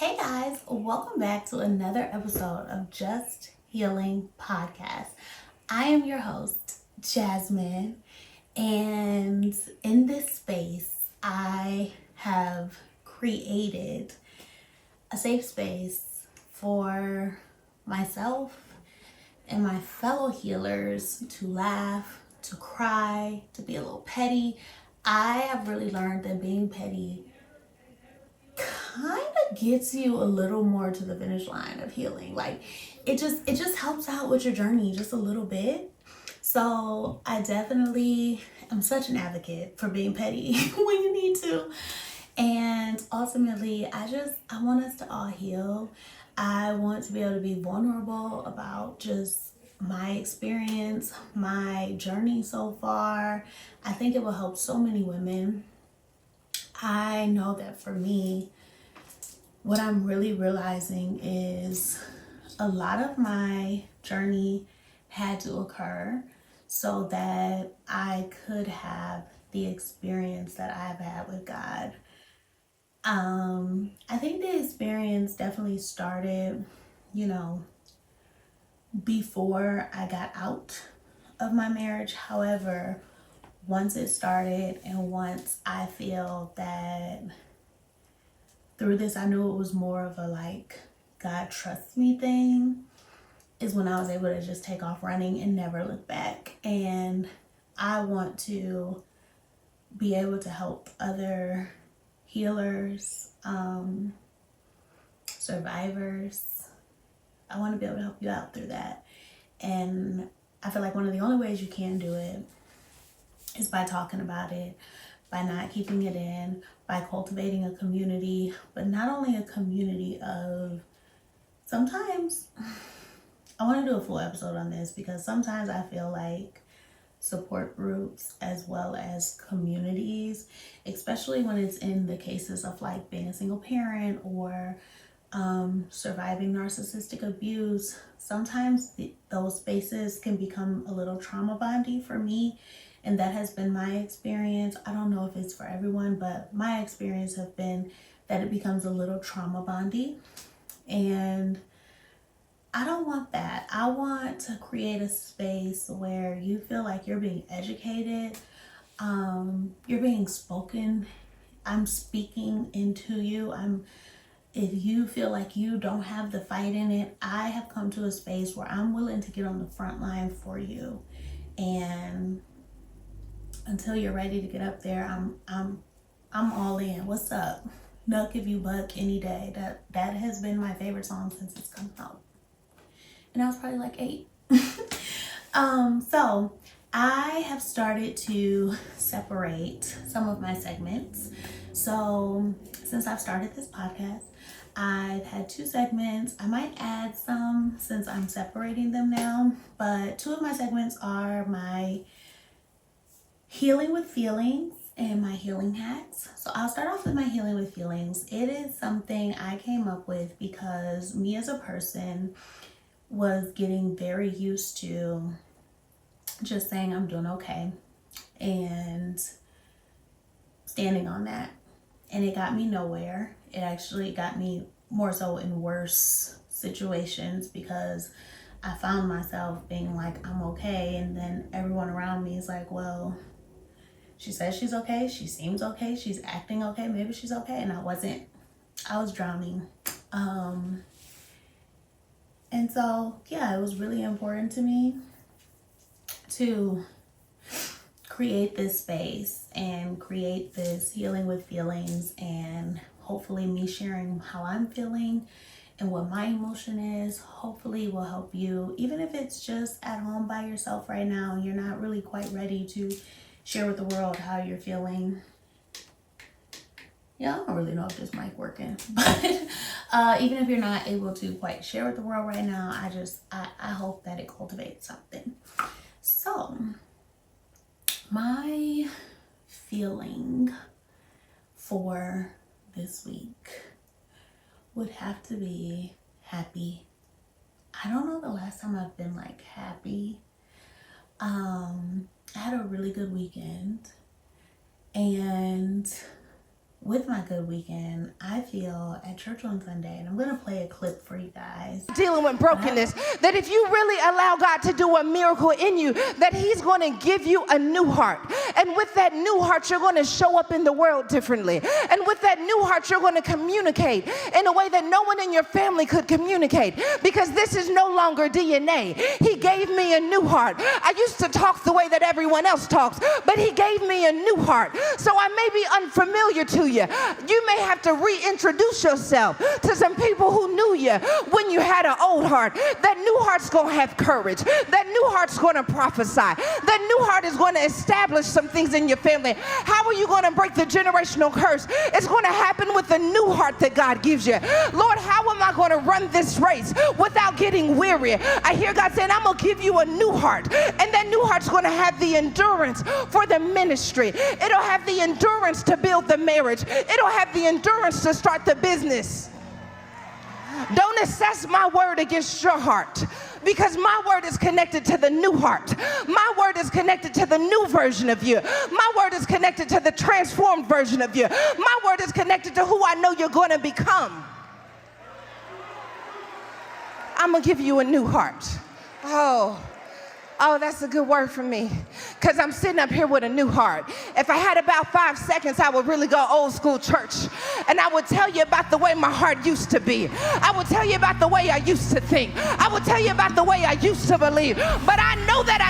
Hey guys, welcome back to another episode of Just Healing Podcast. I am your host, Jasmine, and in this space, I have created a safe space for myself and my fellow healers to laugh, to cry, to be a little petty. I have really learned that being petty kind of gets you a little more to the finish line of healing. Like it just helps out with your journey just a little bit. So I definitely am such an advocate for being petty when you need to. And ultimately, I want us to all heal. I want to be able to be vulnerable about just my experience, my journey so far. I think it will help so many women. I know that for me, what I'm really realizing is a lot of my journey had to occur so that I could have the experience that I've had with God. I think the experience definitely started, you know, before I got out of my marriage. However, once it started and once I feel that through this, I knew it was more of a like, God trusts me thing, is when I was able to just take off running and never look back. And I want to be able to help other healers, survivors. I want to be able to help you out through that. And I feel like one of the only ways you can do it is by talking about it, by not keeping it in, by cultivating a community, but not only a community of, sometimes I want to do a full episode on this because sometimes I feel like support groups as well as communities, especially when it's in the cases of like being a single parent or surviving narcissistic abuse, sometimes those spaces can become a little trauma bondy for me. And that has been my experience. I don't know if it's for everyone, but my experience have been that it becomes a little trauma bondy. And I don't want that. I want to create a space where you feel like you're being educated, you're being spoken. I'm speaking into you. If you feel like you don't have the fight in it, I have come to a space where I'm willing to get on the front line for you. And until you're ready to get up there, I'm all in. What's up? Nuck if you buck any day. That has been my favorite song since it's come out. And I was probably like 8. So I have started to separate some of my segments. So since I've started this podcast, I've had 2 segments. I might add some since I'm separating them now, but 2 of my segments are my healing with feelings and my healing hacks. So I'll start off with my healing with feelings. It is something I came up with because me as a person was getting very used to just saying I'm doing okay and standing on that. And it got me nowhere. It actually got me more so in worse situations because I found myself being like, I'm okay. And then everyone around me is like, well, she says she's okay. She seems okay. She's acting okay. Maybe she's okay. And I wasn't. I was drowning. And so, yeah, it was really important to me to create this space and create this healing with feelings, and hopefully me sharing how I'm feeling and what my emotion is hopefully will help you, even if it's just at home by yourself right now and you're not really quite ready to share with the world how you're feeling. Yeah, I don't really know if this mic working, but even if you're not able to quite share with the world right now, I hope that it cultivates something. So my feeling for this week would have to be happy. I don't know the last time I've been like happy. I had a really good weekend, and with my good weekend, I feel at church on Sunday, and I'm going to play a clip for you guys. Dealing with brokenness, that if you really allow God to do a miracle in you, that he's going to give you a new heart. And with that new heart, you're going to show up in the world differently. And with that new heart, you're going to communicate in a way that no one in your family could communicate, because this is no longer DNA. He gave me a new heart. I used to talk the way that everyone else talks, but he gave me a new heart. So I may be unfamiliar to you. You may have to reintroduce yourself to some people who knew you when you had an old heart. That new heart's going to have courage. That new heart's going to prophesy. That new heart is going to establish some things in your family. How are you going to break the generational curse? It's going to happen with the new heart that God gives you. Lord, how am I going to run this race without getting weary? I hear God saying, I'm going to give you a new heart. And that new heart's going to have the endurance for the ministry. It'll have the endurance to build the marriage. It'll have the endurance to start the business. Don't assess my word against your heart, because my word is connected to the new heart. My word is connected to the new version of you. My word is connected to the transformed version of you. My word is connected to who I know you're going to become. I'm going to give you a new heart. Oh, that's a good word for me, because I'm sitting up here with a new heart. If I had about 5 seconds, I would really go old school church, and I would tell you about the way my heart used to be. I would tell you about the way I used to think. I would tell you about the way I used to believe. But I know that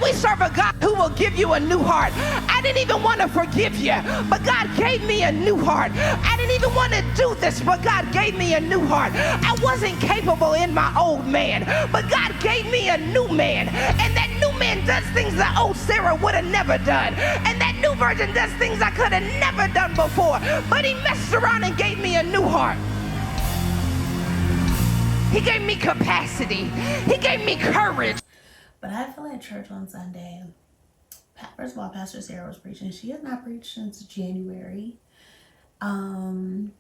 we serve a God who will give you a new heart. I didn't even want to forgive you, but God gave me a new heart. I didn't even want to do this, but God gave me a new heart. I wasn't capable in my old man, but God gave me a new man. And that new man does things that old Sarah would have never done. And that new virgin does things I could have never done before. But he messed around and gave me a new heart. He gave me capacity. He gave me courage. But I feel at church on Sunday, first of all, Pastor Sarah was preaching. She has not preached since January. And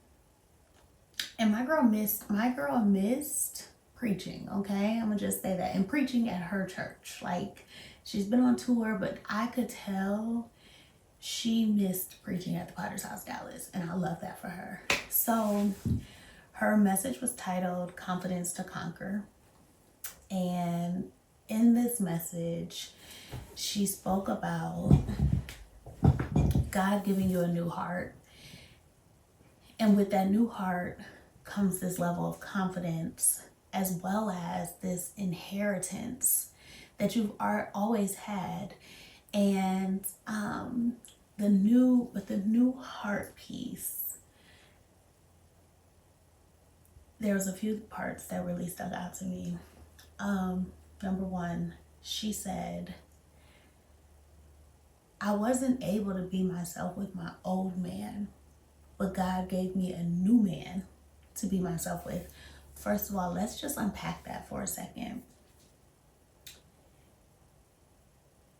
my girl missed preaching, okay? I'm gonna just say that. And preaching at her church. Like, she's been on tour, but I could tell she missed preaching at the Potter's House Dallas, and I love that for her. So her message was titled Confidence to Conquer. And in this message, she spoke about God giving you a new heart. And with that new heart comes this level of confidence, as well as this inheritance that you've always had. And the new heart piece, there was a few parts that really stuck out to me. Number one, she said, I wasn't able to be myself with my old man, but God gave me a new man to be myself with. First of all, let's just unpack that for a second.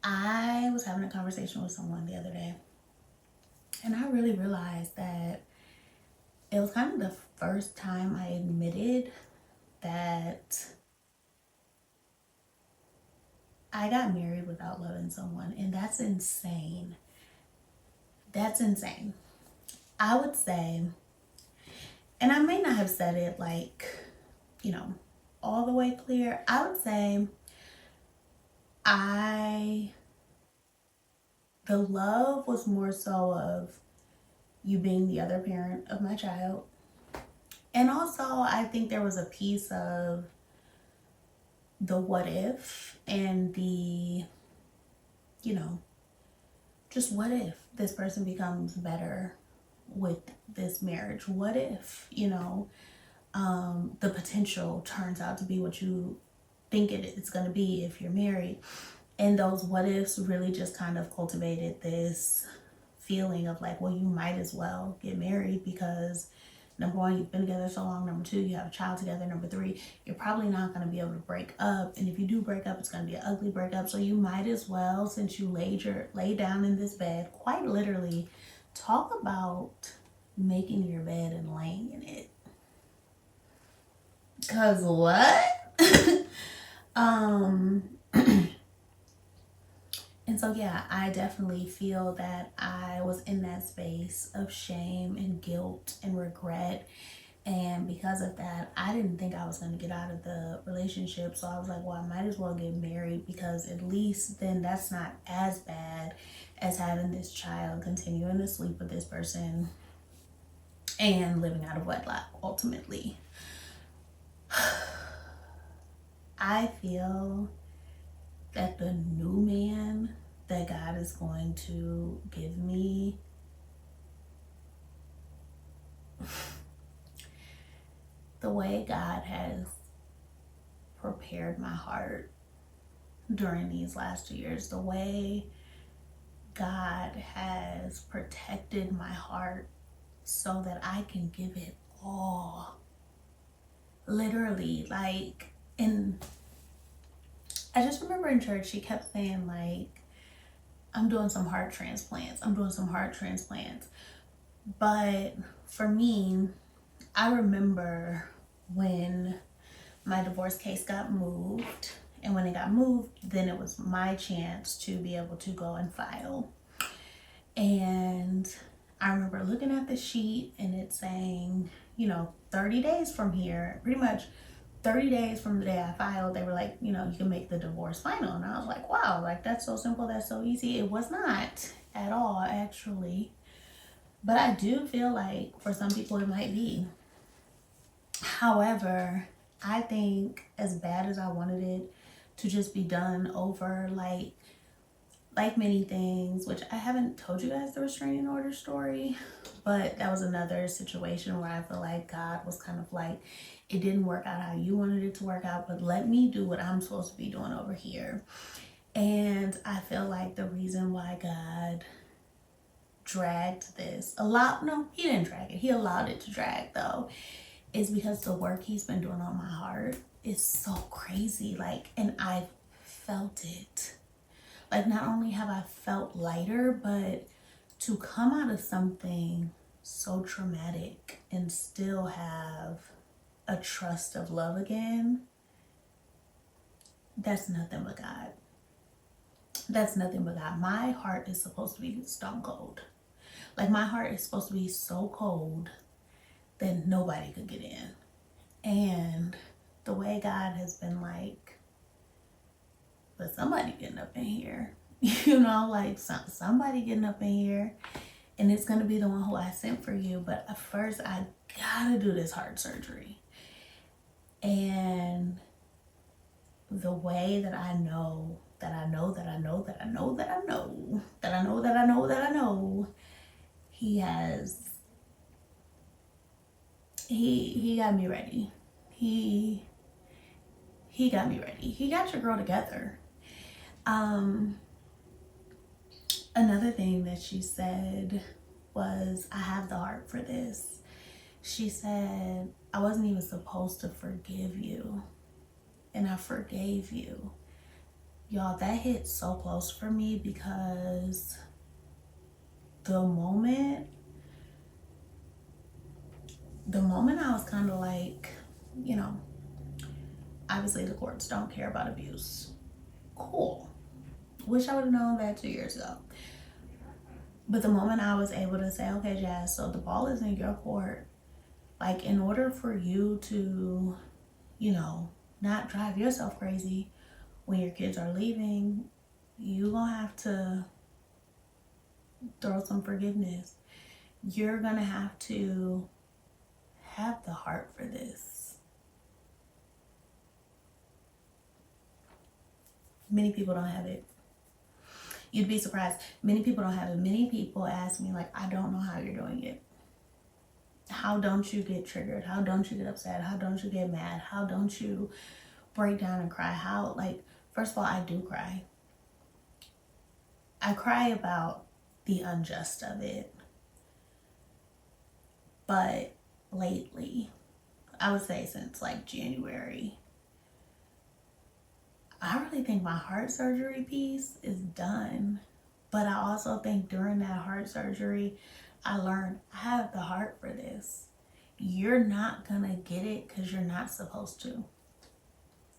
I was having a conversation with someone the other day, and I really realized that it was kind of the first time I admitted that I got married without loving someone, and that's insane. That's insane. I would say, and I may not have said it like, all the way clear. I would say the love was more so of you being the other parent of my child. And also, I think there was a piece of the what if and the, just what if this person becomes better with this marriage? What if, the potential turns out to be what you think it's going to be if you're married? And those what ifs really just kind of cultivated this feeling of like, well, you might as well get married because number one, you've been together so long. Number two, you have a child together. Number three, you're probably not going to be able to break up. And if you do break up, it's going to be an ugly breakup. So you might as well, since you lay down in this bed, quite literally, talk about making your bed and laying in it. Cause what? And so, yeah, I definitely feel that I was in that space of shame and guilt and regret. And because of that, I didn't think I was going to get out of the relationship. So I was like, well, I might as well get married, because at least then that's not as bad as having this child, continuing to sleep with this person, and living out of wedlock ultimately. I feel that the new man that God is going to give me, the way God has prepared my heart during these last 2 years, the way God has protected my heart so that I can give it all. Literally, like, and I just remember in church, she kept saying, like, I'm doing some heart transplants. I'm doing some heart transplants. But for me, I remember when my divorce case got moved. And when it got moved, then it was my chance to be able to go and file. And I remember looking at the sheet and it saying, 30 days from here, pretty much 30 days from the day I filed, they were like, you can make the divorce final. And I was like, wow, like that's so simple, that's so easy. It was not at all, actually. But I do feel like for some people it might be. However, I think as bad as I wanted it to just be done over, like many things, which I haven't told you guys the restraining order story, but that was another situation where I feel like God was kind of like, it didn't work out how you wanted it to work out, but let me do what I'm supposed to be doing over here. And I feel like the reason why God dragged this a lot, no, he didn't drag it, he allowed it to drag though, is because the work he's been doing on my heart is so crazy. Like, and I've felt it. Like, not only have I felt lighter, but to come out of something so traumatic and still have a trust of love again, that's nothing but God. That's nothing but God. My heart is supposed to be stone cold. Like, my heart is supposed to be so cold that nobody could get in. And the way God has been like, but somebody getting up in here, like somebody getting up in here, and it's going to be the one who I sent for you. But at first I gotta do this heart surgery. And the way that I know that I know that I know that I know that I know that I know that I know that I know, he got me ready. He got me ready. He got your girl together. Another thing that she said was, I have the heart for this. She said, I wasn't even supposed to forgive you, and I forgave you. Y'all, that hit so close for me, because the moment I was kind of like, obviously the courts don't care about abuse. Cool. Wish I would have known that 2 years ago. But the moment I was able to say, okay, Jazz, so the ball is in your court. Like, in order for you to, not drive yourself crazy when your kids are leaving, you're going to have to throw some forgiveness. You're going to have to have the heart for this. Many people don't have it. You'd be surprised. Many people don't have it. Many people ask me, like, I don't know how you're doing it. How don't you get triggered? How don't you get upset? How don't you get mad? How don't you break down and cry? First of all, I do cry. I cry about the unjust of it. But lately, I would say since like January, I really think my heart surgery piece is done. But I also think during that heart surgery, I learned I have the heart for this. You're not gonna get it because you're not supposed to.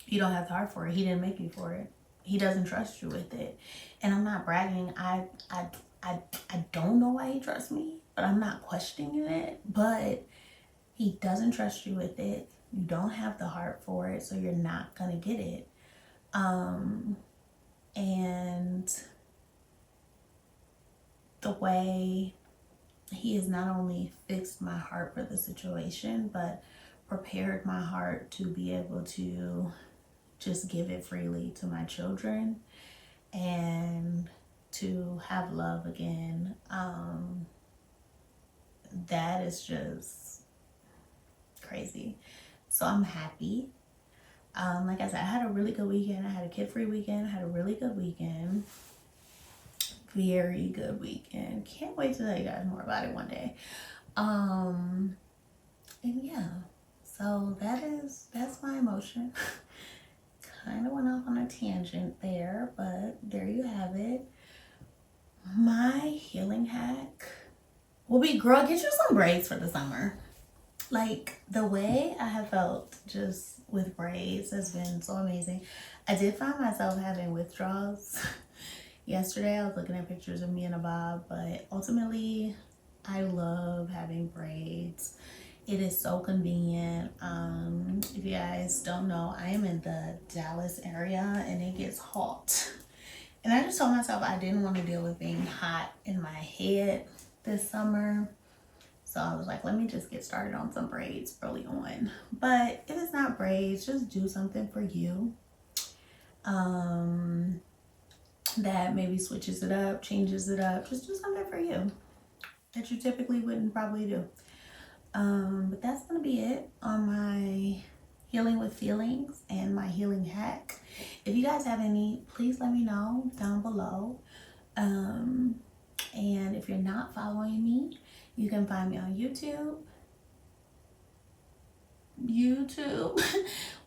You don't have the heart for it. He didn't make you for it. He doesn't trust you with it. And I'm not bragging. I don't know why he trusts me, but I'm not questioning it. But he doesn't trust you with it. You don't have the heart for it, so you're not gonna get it. And the way he has not only fixed my heart for the situation, but prepared my heart to be able to just give it freely to my children and to have love again. That is just crazy. So I'm happy. Like I said, I had a really good weekend. I had a kid-free weekend. I had a really good weekend. Very good weekend. Can't wait to tell you guys more about it one day. And yeah, so that's my emotion. Kind of went off on a tangent there, but there you have it. My healing hack will be, girl, get you some braids for the summer. Like, the way I have felt just with braids has been so amazing. I did find myself having withdrawals. Yesterday I was looking at pictures of me and a bob, but ultimately I love having braids. It is so convenient. If you guys don't know, I am in the Dallas area and it gets hot. And I just told myself I didn't want to deal with being hot in my head this summer. So I was like, let me just get started on some braids early on. But if it's not braids, just do something for you. That maybe switches it up, changes it up. Just do something for you that you typically wouldn't probably do. But that's gonna be it on my healing with feelings and my healing hack. If you guys have any, please let me know down below. And if you're not following me, you can find me on YouTube.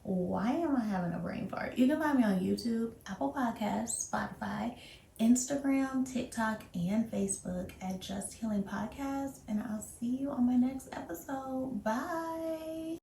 Why am I having a brain fart? You can find me on YouTube, Apple Podcasts, Spotify, Instagram, TikTok, and Facebook at Just Healing Podcast. And I'll see you on my next episode. Bye.